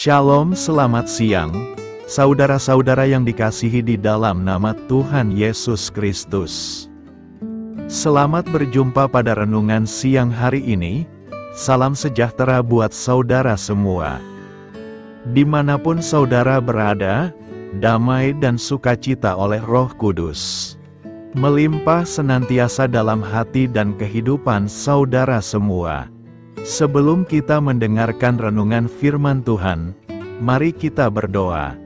Shalom, selamat siang, saudara-saudara yang dikasihi di dalam nama Tuhan Yesus Kristus. Selamat berjumpa pada renungan siang hari ini. Salam sejahtera buat saudara semua. Dimanapun saudara berada, damai dan sukacita oleh Roh Kudus melimpah senantiasa dalam hati dan kehidupan saudara semua. Sebelum kita mendengarkan renungan firman Tuhan, mari kita berdoa.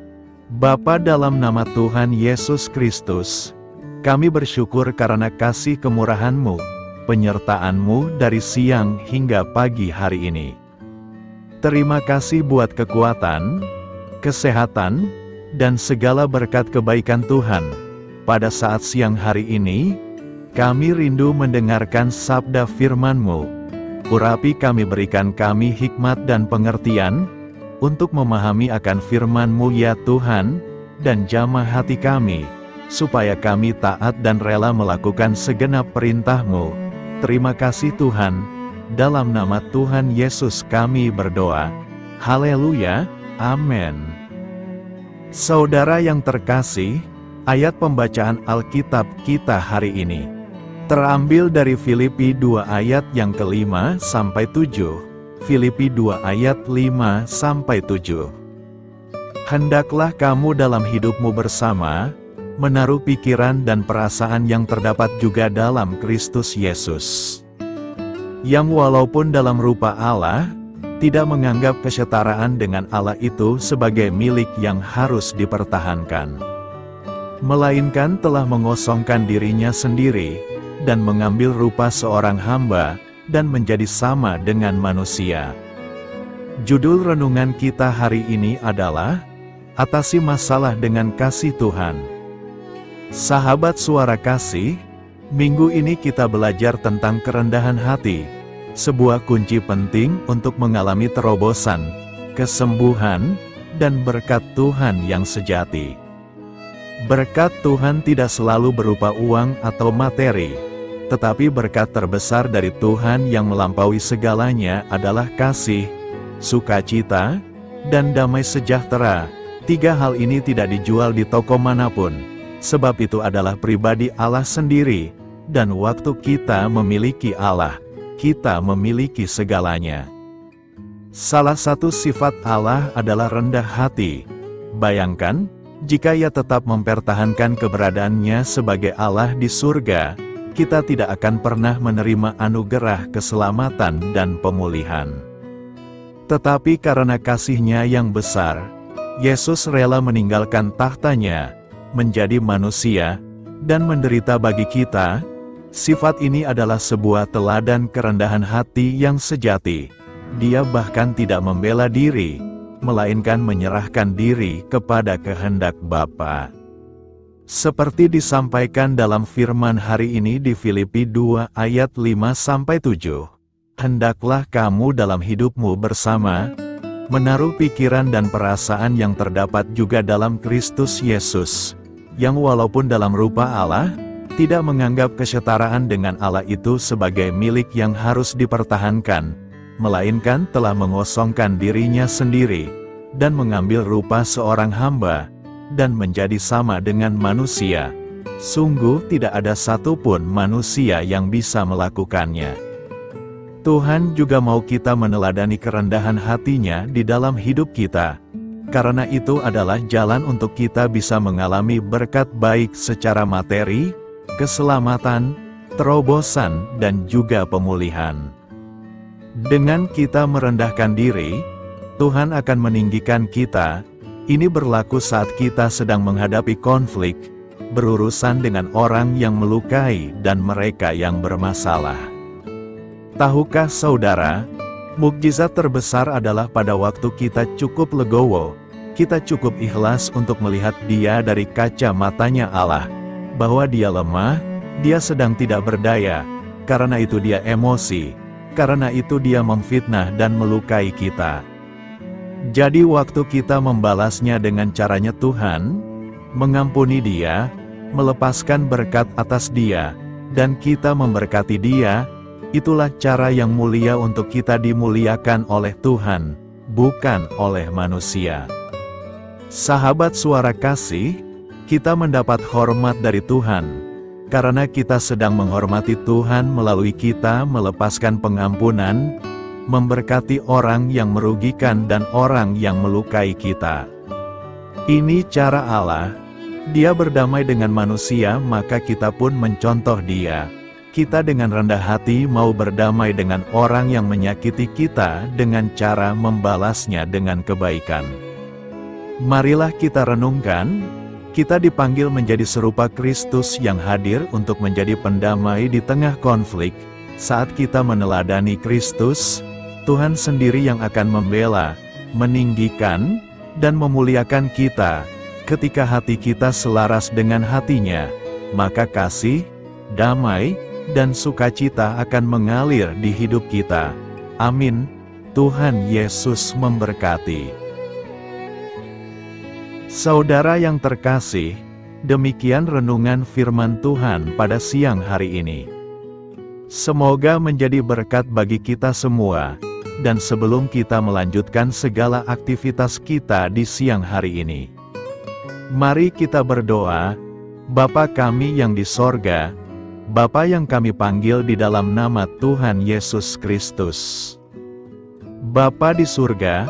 Bapa, dalam nama Tuhan Yesus Kristus, kami bersyukur karena kasih kemurahan-Mu, penyertaan-Mu dari siang hingga pagi hari ini. Terima kasih buat kekuatan, kesehatan, dan segala berkat kebaikan Tuhan. Pada saat siang hari ini, kami rindu mendengarkan sabda firman-Mu. Urapi kami, berikan kami hikmat dan pengertian, untuk memahami akan firman-Mu ya Tuhan, dan jamah hati kami, supaya kami taat dan rela melakukan segenap perintah-Mu. Terima kasih Tuhan, dalam nama Tuhan Yesus kami berdoa. Haleluya, amin. Saudara yang terkasih, ayat pembacaan Alkitab kita hari ini terambil dari Filipi 2 ayat yang ke-5 sampai 7. Filipi 2 ayat 5 sampai 7. Hendaklah kamu dalam hidupmu bersama menaruh pikiran dan perasaan yang terdapat juga dalam Kristus Yesus, yang walaupun dalam rupa Allah, tidak menganggap kesetaraan dengan Allah itu sebagai milik yang harus dipertahankan, melainkan telah mengosongkan dirinya sendiri, dan mengambil rupa seorang hamba, dan menjadi sama dengan manusia. Judul renungan kita hari ini adalah, Atasi Masalah dengan Kasih Tuhan. Sahabat Suara Kasih, minggu ini kita belajar tentang kerendahan hati, sebuah kunci penting untuk mengalami terobosan, kesembuhan, dan berkat Tuhan yang sejati. Berkat Tuhan tidak selalu berupa uang atau materi, tetapi berkat terbesar dari Tuhan yang melampaui segalanya adalah kasih, sukacita, dan damai sejahtera. Tiga hal ini tidak dijual di toko manapun, sebab itu adalah pribadi Allah sendiri, dan waktu kita memiliki Allah, kita memiliki segalanya. Salah satu sifat Allah adalah rendah hati. Bayangkan, jika Ia tetap mempertahankan keberadaannya sebagai Allah di surga, kita tidak akan pernah menerima anugerah keselamatan dan pemulihan. Tetapi karena kasih-Nya yang besar, Yesus rela meninggalkan tahtanya, menjadi manusia, dan menderita bagi kita. Sifat ini adalah sebuah teladan kerendahan hati yang sejati. Dia bahkan tidak membela diri, melainkan menyerahkan diri kepada kehendak Bapa. Seperti disampaikan dalam firman hari ini di Filipi 2 ayat 5-7. Hendaklah kamu dalam hidupmu bersama, menaruh pikiran dan perasaan yang terdapat juga dalam Kristus Yesus, yang walaupun dalam rupa Allah, tidak menganggap kesetaraan dengan Allah itu sebagai milik yang harus dipertahankan, melainkan telah mengosongkan dirinya sendiri, dan mengambil rupa seorang hamba, dan menjadi sama dengan manusia. Sungguh tidak ada satupun manusia yang bisa melakukannya. Tuhan juga mau kita meneladani kerendahan hatinya di dalam hidup kita, karena itu adalah jalan untuk kita bisa mengalami berkat baik secara materi, keselamatan, terobosan, dan juga pemulihan. Dengan kita merendahkan diri, Tuhan akan meninggikan kita. Ini berlaku saat kita sedang menghadapi konflik, berurusan dengan orang yang melukai dan mereka yang bermasalah. Tahukah saudara, mukjizat terbesar adalah pada waktu kita cukup legowo, kita cukup ikhlas untuk melihat Dia dari kacamatanya Allah, bahwa Dia lemah, Dia sedang tidak berdaya, karena itu Dia emosi, karena itu Dia memfitnah dan melukai kita. Jadi waktu kita membalasnya dengan caranya Tuhan, mengampuni dia, melepaskan berkat atas dia, dan kita memberkati dia, itulah cara yang mulia untuk kita dimuliakan oleh Tuhan, bukan oleh manusia. Sahabat Suara Kasih, kita mendapat hormat dari Tuhan, karena kita sedang menghormati Tuhan melalui kita melepaskan pengampunan, memberkati orang yang merugikan dan orang yang melukai kita. Ini cara Allah. Dia berdamai dengan manusia, maka kita pun mencontoh Dia. Kita dengan rendah hati mau berdamai dengan orang yang menyakiti kita dengan cara membalasnya dengan kebaikan. Marilah kita renungkan, kita dipanggil menjadi serupa Kristus yang hadir untuk menjadi pendamai di tengah konflik. Saat kita meneladani Kristus, Tuhan sendiri yang akan membela, meninggikan, dan memuliakan kita. Ketika hati kita selaras dengan hatinya, maka kasih, damai, dan sukacita akan mengalir di hidup kita. Amin. Tuhan Yesus memberkati. Saudara yang terkasih, demikian renungan firman Tuhan pada siang hari ini. Semoga menjadi berkat bagi kita semua. Dan sebelum kita melanjutkan segala aktivitas kita di siang hari ini, mari kita berdoa. Bapa kami yang di sorga, Bapa yang kami panggil di dalam nama Tuhan Yesus Kristus. Bapa di surga,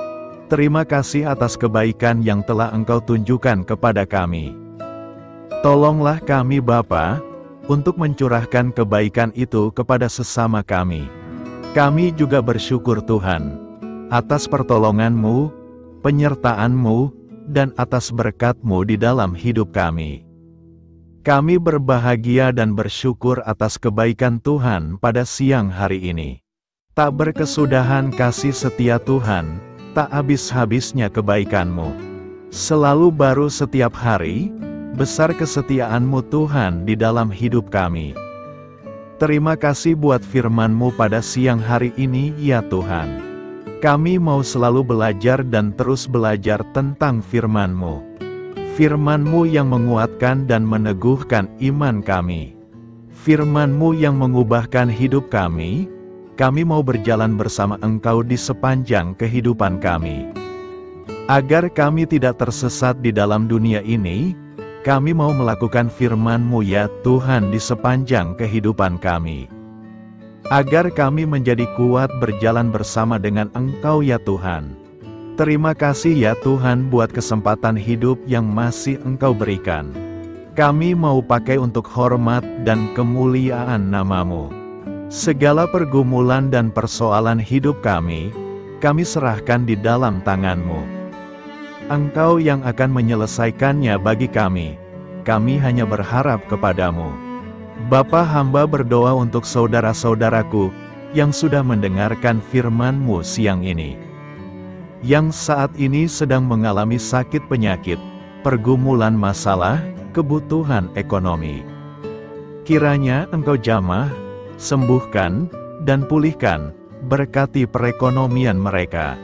terima kasih atas kebaikan yang telah Engkau tunjukkan kepada kami. Tolonglah kami Bapa, untuk mencurahkan kebaikan itu kepada sesama kami. Kami juga bersyukur Tuhan, atas pertolongan-Mu, penyertaan-Mu, dan atas berkat-Mu di dalam hidup kami. Kami berbahagia dan bersyukur atas kebaikan Tuhan pada siang hari ini. Tak berkesudahan kasih setia Tuhan, tak habis-habisnya kebaikan-Mu. Selalu baru setiap hari, besar kesetiaan-Mu Tuhan di dalam hidup kami. Terima kasih buat firman-Mu pada siang hari ini ya Tuhan. Kami mau selalu belajar dan terus belajar tentang firman-Mu. Firman-Mu yang menguatkan dan meneguhkan iman kami. Firman-Mu yang mengubahkan hidup kami. Kami mau berjalan bersama Engkau di sepanjang kehidupan kami. Agar kami tidak tersesat di dalam dunia ini, kami mau melakukan firman-Mu ya Tuhan di sepanjang kehidupan kami. Agar kami menjadi kuat berjalan bersama dengan Engkau ya Tuhan. Terima kasih ya Tuhan buat kesempatan hidup yang masih Engkau berikan. Kami mau pakai untuk hormat dan kemuliaan nama-Mu. Segala pergumulan dan persoalan hidup kami serahkan di dalam tangan-Mu. Engkau yang akan menyelesaikannya bagi kami. Kami hanya berharap kepada-Mu. Bapa, hamba berdoa untuk saudara-saudaraku yang sudah mendengarkan firman-Mu siang ini. Yang saat ini sedang mengalami sakit penyakit, pergumulan masalah, kebutuhan ekonomi. Kiranya Engkau jamah, sembuhkan, dan pulihkan, berkati perekonomian mereka.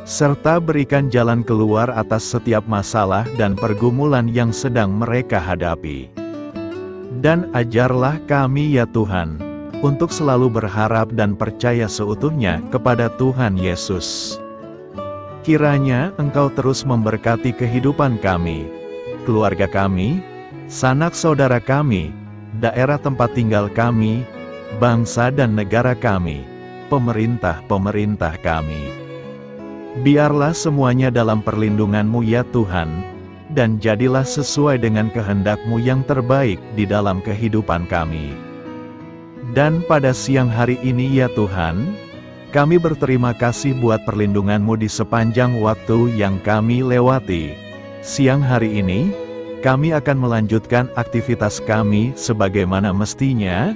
Serta berikan jalan keluar atas setiap masalah dan pergumulan yang sedang mereka hadapi. Dan ajarlah kami ya Tuhan, untuk selalu berharap dan percaya seutuhnya kepada Tuhan Yesus. Kiranya Engkau terus memberkati kehidupan kami, keluarga kami, sanak saudara kami, daerah tempat tinggal kami, bangsa dan negara kami, pemerintah-pemerintah kami. Biarlah semuanya dalam perlindungan-Mu ya Tuhan, dan jadilah sesuai dengan kehendak-Mu yang terbaik di dalam kehidupan kami. Dan pada siang hari ini ya Tuhan, kami berterima kasih buat perlindungan-Mu di sepanjang waktu yang kami lewati. Siang hari ini, kami akan melanjutkan aktivitas kami sebagaimana mestinya.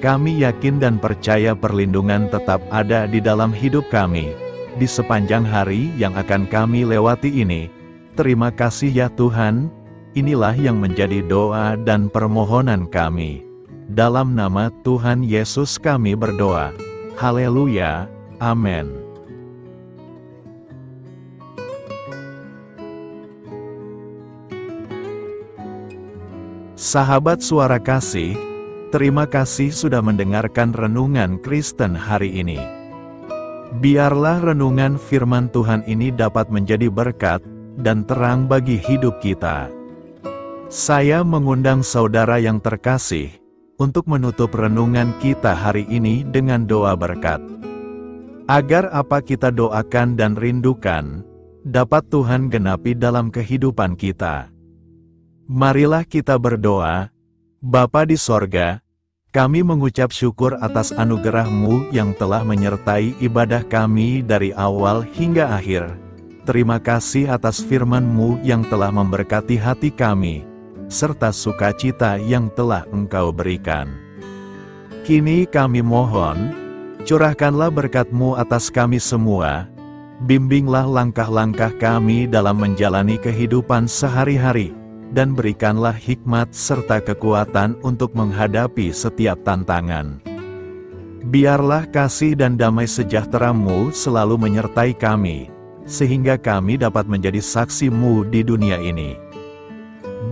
Kami yakin dan percaya perlindungan tetap ada di dalam hidup kami di sepanjang hari yang akan kami lewati ini. Terima kasih ya Tuhan, inilah yang menjadi doa dan permohonan kami. Dalam nama Tuhan Yesus kami berdoa. Haleluya, amin. Sahabat Suara Kasih, terima kasih sudah mendengarkan renungan Kristen hari ini. Biarlah renungan firman Tuhan ini dapat menjadi berkat dan terang bagi hidup kita. Saya mengundang saudara yang terkasih untuk menutup renungan kita hari ini dengan doa berkat. Agar apa kita doakan dan rindukan, dapat Tuhan genapi dalam kehidupan kita. Marilah kita berdoa. Bapa di sorga, kami mengucap syukur atas anugerah-Mu yang telah menyertai ibadah kami dari awal hingga akhir. Terima kasih atas firman-Mu yang telah memberkati hati kami, serta sukacita yang telah Engkau berikan. Kini kami mohon, curahkanlah berkat-Mu atas kami semua, bimbinglah langkah-langkah kami dalam menjalani kehidupan sehari-hari, dan berikanlah hikmat serta kekuatan untuk menghadapi setiap tantangan. Biarlah kasih dan damai sejahtera-Mu selalu menyertai kami, sehingga kami dapat menjadi saksi-Mu di dunia ini.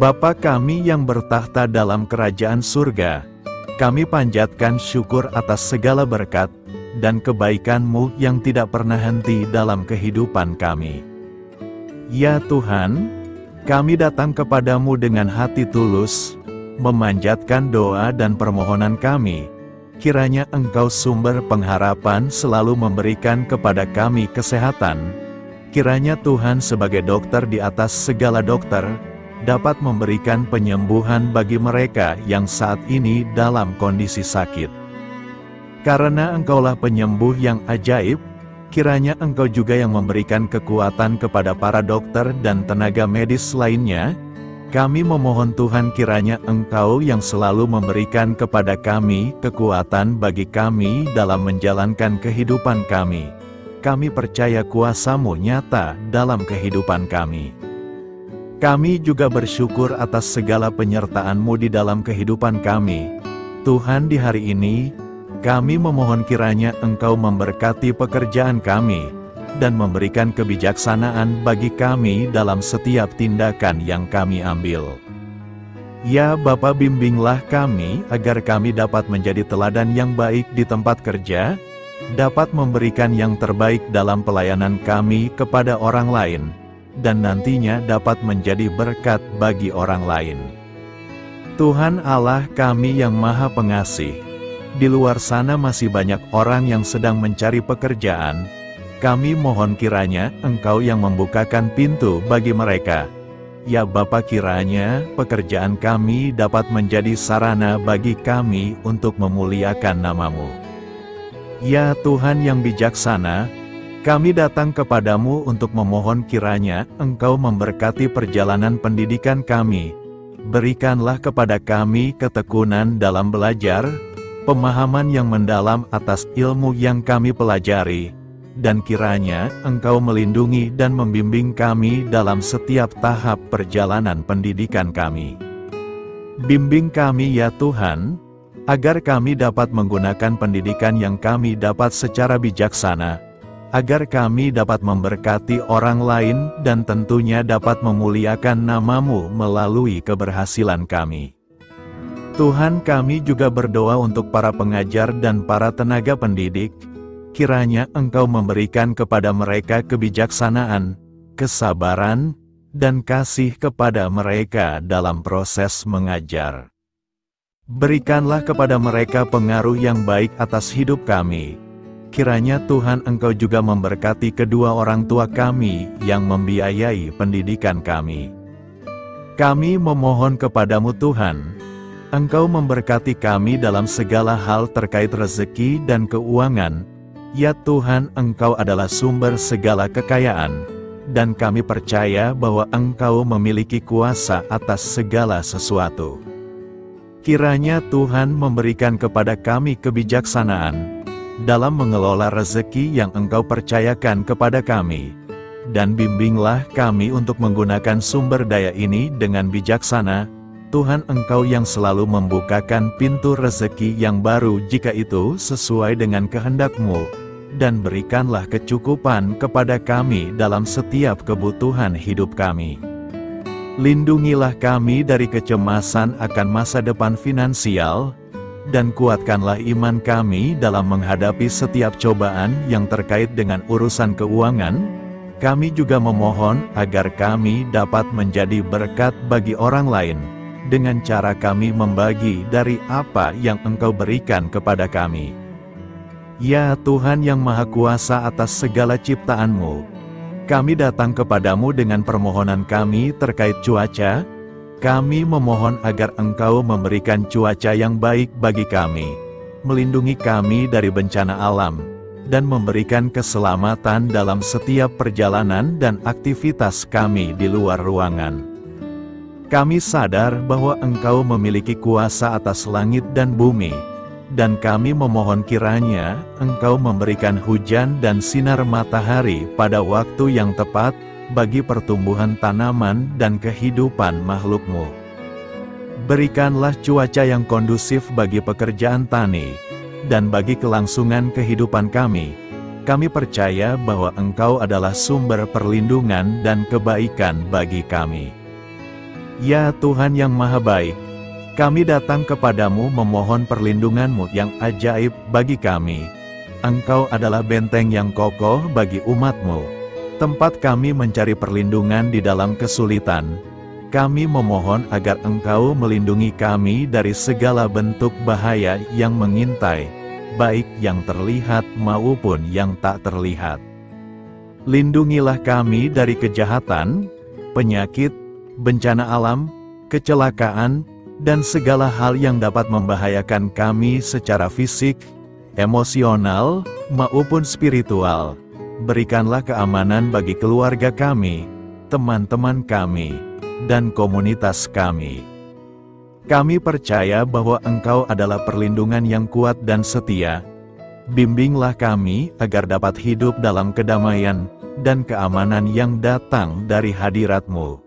Bapa kami yang bertahta dalam kerajaan surga, kami panjatkan syukur atas segala berkat dan kebaikan-Mu yang tidak pernah henti dalam kehidupan kami. Ya Tuhan, kami datang kepadamu dengan hati tulus, memanjatkan doa dan permohonan kami. Kiranya Engkau sumber pengharapan selalu memberikan kepada kami kesehatan. Kiranya Tuhan sebagai dokter di atas segala dokter, dapat memberikan penyembuhan bagi mereka yang saat ini dalam kondisi sakit. Karena Engkaulah penyembuh yang ajaib, kiranya Engkau juga yang memberikan kekuatan kepada para dokter dan tenaga medis lainnya. Kami memohon Tuhan kiranya Engkau yang selalu memberikan kepada kami kekuatan bagi kami dalam menjalankan kehidupan kami. Kami percaya kuasa-Mu nyata dalam kehidupan kami. Kami juga bersyukur atas segala penyertaan-Mu di dalam kehidupan kami. Tuhan, di hari ini, kami memohon kiranya Engkau memberkati pekerjaan kami, dan memberikan kebijaksanaan bagi kami dalam setiap tindakan yang kami ambil. Ya Bapa, bimbinglah kami agar kami dapat menjadi teladan yang baik di tempat kerja, dapat memberikan yang terbaik dalam pelayanan kami kepada orang lain, dan nantinya dapat menjadi berkat bagi orang lain. Tuhan Allah kami yang Maha Pengasih, di luar sana masih banyak orang yang sedang mencari pekerjaan. Kami mohon kiranya Engkau yang membukakan pintu bagi mereka. Ya Bapa, kiranya pekerjaan kami dapat menjadi sarana bagi kami untuk memuliakan nama-Mu. Ya Tuhan yang bijaksana, kami datang kepadamu untuk memohon kiranya Engkau memberkati perjalanan pendidikan kami. Berikanlah kepada kami ketekunan dalam belajar, pemahaman yang mendalam atas ilmu yang kami pelajari, dan kiranya Engkau melindungi dan membimbing kami dalam setiap tahap perjalanan pendidikan kami. Bimbing kami ya Tuhan, agar kami dapat menggunakan pendidikan yang kami dapat secara bijaksana, agar kami dapat memberkati orang lain dan tentunya dapat memuliakan nama-Mu melalui keberhasilan kami. Tuhan, kami juga berdoa untuk para pengajar dan para tenaga pendidik. Kiranya Engkau memberikan kepada mereka kebijaksanaan, kesabaran, dan kasih kepada mereka dalam proses mengajar. Berikanlah kepada mereka pengaruh yang baik atas hidup kami. Kiranya Tuhan Engkau juga memberkati kedua orang tua kami yang membiayai pendidikan kami. Kami memohon kepadamu Tuhan, Engkau memberkati kami dalam segala hal terkait rezeki dan keuangan. Ya Tuhan, Engkau adalah sumber segala kekayaan, dan kami percaya bahwa Engkau memiliki kuasa atas segala sesuatu. Kiranya Tuhan memberikan kepada kami kebijaksanaan dalam mengelola rezeki yang Engkau percayakan kepada kami, dan bimbinglah kami untuk menggunakan sumber daya ini dengan bijaksana. Tuhan, Engkau yang selalu membukakan pintu rezeki yang baru jika itu sesuai dengan kehendak-Mu, dan berikanlah kecukupan kepada kami dalam setiap kebutuhan hidup kami. Lindungilah kami dari kecemasan akan masa depan finansial, dan kuatkanlah iman kami dalam menghadapi setiap cobaan yang terkait dengan urusan keuangan. Kami juga memohon agar kami dapat menjadi berkat bagi orang lain, dengan cara kami membagi dari apa yang Engkau berikan kepada kami. Ya Tuhan yang Maha Kuasa atas segala ciptaan-Mu, kami datang kepadamu dengan permohonan kami terkait cuaca. Kami memohon agar Engkau memberikan cuaca yang baik bagi kami, melindungi kami dari bencana alam, dan memberikan keselamatan dalam setiap perjalanan dan aktivitas kami di luar ruangan. Kami sadar bahwa Engkau memiliki kuasa atas langit dan bumi, dan kami memohon kiranya Engkau memberikan hujan dan sinar matahari pada waktu yang tepat, bagi pertumbuhan tanaman dan kehidupan makhluk-Mu. Berikanlah cuaca yang kondusif bagi pekerjaan tani, dan bagi kelangsungan kehidupan kami. Kami percaya bahwa Engkau adalah sumber perlindungan dan kebaikan bagi kami. Ya Tuhan yang Maha Baik, kami datang kepadamu memohon perlindungan-Mu yang ajaib bagi kami. Engkau adalah benteng yang kokoh bagi umat-Mu, tempat kami mencari perlindungan di dalam kesulitan. Kami memohon agar Engkau melindungi kami dari segala bentuk bahaya yang mengintai, baik yang terlihat maupun yang tak terlihat. Lindungilah kami dari kejahatan, penyakit, bencana alam, kecelakaan, dan segala hal yang dapat membahayakan kami secara fisik, emosional, maupun spiritual. Berikanlah keamanan bagi keluarga kami, teman-teman kami, dan komunitas kami. Kami percaya bahwa Engkau adalah perlindungan yang kuat dan setia. Bimbinglah kami agar dapat hidup dalam kedamaian dan keamanan yang datang dari hadirat-Mu.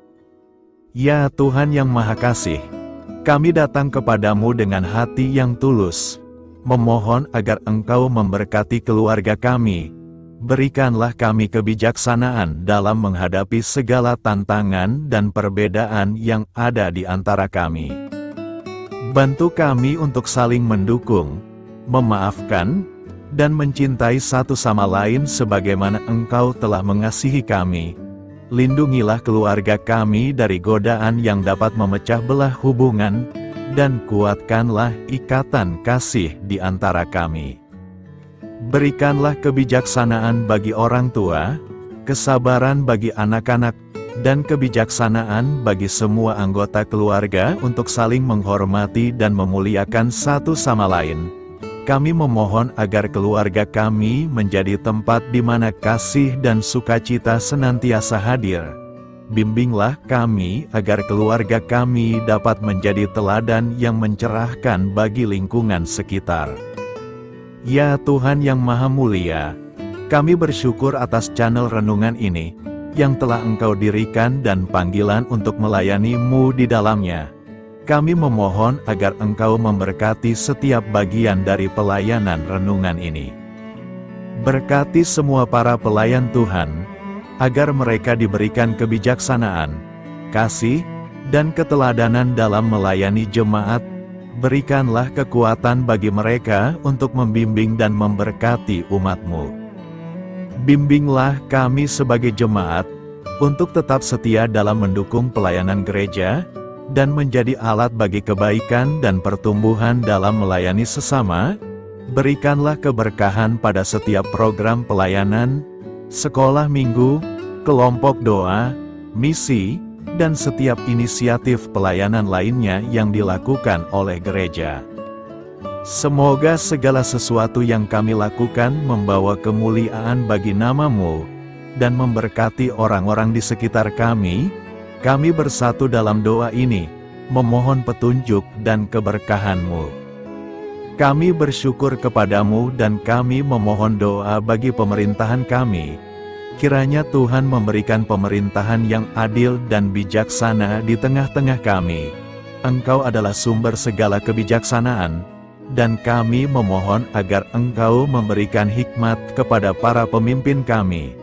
Ya Tuhan yang Maha Kasih, kami datang kepadamu dengan hati yang tulus, memohon agar Engkau memberkati keluarga kami. Berikanlah kami kebijaksanaan dalam menghadapi segala tantangan dan perbedaan yang ada di antara kami. Bantu kami untuk saling mendukung, memaafkan, dan mencintai satu sama lain sebagaimana Engkau telah mengasihi kami. Lindungilah keluarga kami dari godaan yang dapat memecah belah hubungan, dan kuatkanlah ikatan kasih di antara kami. Berikanlah kebijaksanaan bagi orang tua, kesabaran bagi anak-anak, dan kebijaksanaan bagi semua anggota keluarga untuk saling menghormati dan memuliakan satu sama lain. Kami memohon agar keluarga kami menjadi tempat di mana kasih dan sukacita senantiasa hadir. Bimbinglah kami agar keluarga kami dapat menjadi teladan yang mencerahkan bagi lingkungan sekitar. Ya Tuhan yang Maha Mulia, kami bersyukur atas channel renungan ini, yang telah Engkau dirikan dan panggilan untuk melayani-Mu di dalamnya. Kami memohon agar Engkau memberkati setiap bagian dari pelayanan renungan ini. Berkati semua para pelayan Tuhan, agar mereka diberikan kebijaksanaan, kasih, dan keteladanan dalam melayani jemaat. Berikanlah kekuatan bagi mereka untuk membimbing dan memberkati umat-Mu. Bimbinglah kami sebagai jemaat, untuk tetap setia dalam mendukung pelayanan gereja, dan menjadi alat bagi kebaikan dan pertumbuhan dalam melayani sesama. Berikanlah keberkahan pada setiap program pelayanan, sekolah minggu, kelompok doa, misi, dan setiap inisiatif pelayanan lainnya yang dilakukan oleh gereja. Semoga segala sesuatu yang kami lakukan membawa kemuliaan bagi nama-Mu, dan memberkati orang-orang di sekitar kami. Kami bersatu dalam doa ini, memohon petunjuk dan keberkahan-Mu. Kami bersyukur kepadamu dan kami memohon doa bagi pemerintahan kami. Kiranya Tuhan memberikan pemerintahan yang adil dan bijaksana di tengah-tengah kami. Engkau adalah sumber segala kebijaksanaan, dan kami memohon agar Engkau memberikan hikmat kepada para pemimpin kami,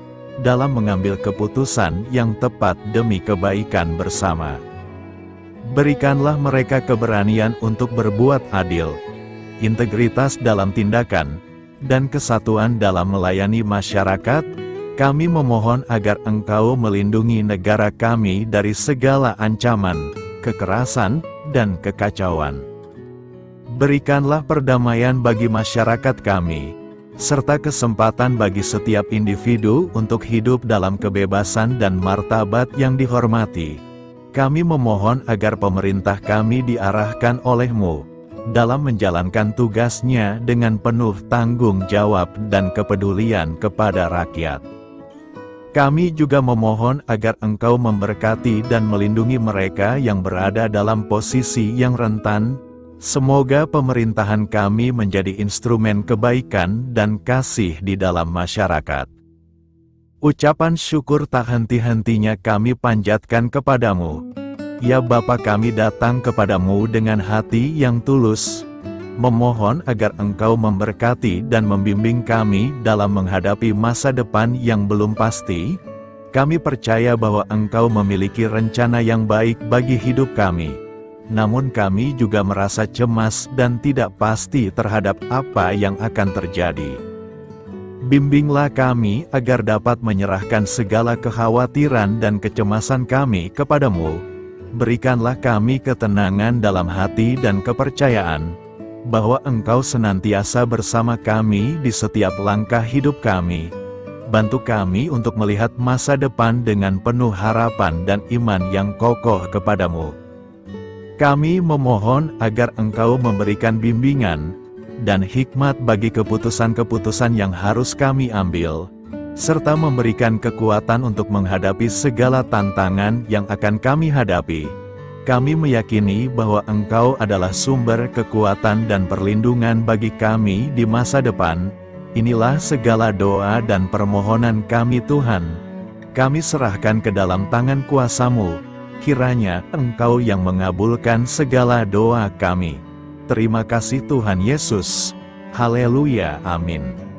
dalam mengambil keputusan yang tepat demi kebaikan bersama. Berikanlah mereka keberanian untuk berbuat adil, integritas dalam tindakan, dan kesatuan dalam melayani masyarakat. Kami memohon agar Engkau melindungi negara kami dari segala ancaman, kekerasan, dan kekacauan. Berikanlah perdamaian bagi masyarakat kami, serta kesempatan bagi setiap individu untuk hidup dalam kebebasan dan martabat yang dihormati. Kami memohon agar pemerintah kami diarahkan oleh-Mu dalam menjalankan tugasnya dengan penuh tanggung jawab dan kepedulian kepada rakyat. Kami juga memohon agar Engkau memberkati dan melindungi mereka yang berada dalam posisi yang rentan. Semoga pemerintahan kami menjadi instrumen kebaikan dan kasih di dalam masyarakat. Ucapan syukur tak henti-hentinya kami panjatkan kepadamu. Ya Bapa, kami datang kepadamu dengan hati yang tulus, memohon agar Engkau memberkati dan membimbing kami dalam menghadapi masa depan yang belum pasti. Kami percaya bahwa Engkau memiliki rencana yang baik bagi hidup kami. Namun kami juga merasa cemas dan tidak pasti terhadap apa yang akan terjadi. Bimbinglah kami agar dapat menyerahkan segala kekhawatiran dan kecemasan kami kepadamu. Berikanlah kami ketenangan dalam hati dan kepercayaan bahwa Engkau senantiasa bersama kami di setiap langkah hidup kami. Bantu kami untuk melihat masa depan dengan penuh harapan dan iman yang kokoh kepadamu. Kami memohon agar Engkau memberikan bimbingan dan hikmat bagi keputusan-keputusan yang harus kami ambil, serta memberikan kekuatan untuk menghadapi segala tantangan yang akan kami hadapi. Kami meyakini bahwa Engkau adalah sumber kekuatan dan perlindungan bagi kami di masa depan. Inilah segala doa dan permohonan kami Tuhan. Kami serahkan ke dalam tangan kuasa-Mu. Kiranya Engkau yang mengabulkan segala doa kami. Terima kasih Tuhan Yesus. Haleluya, amin.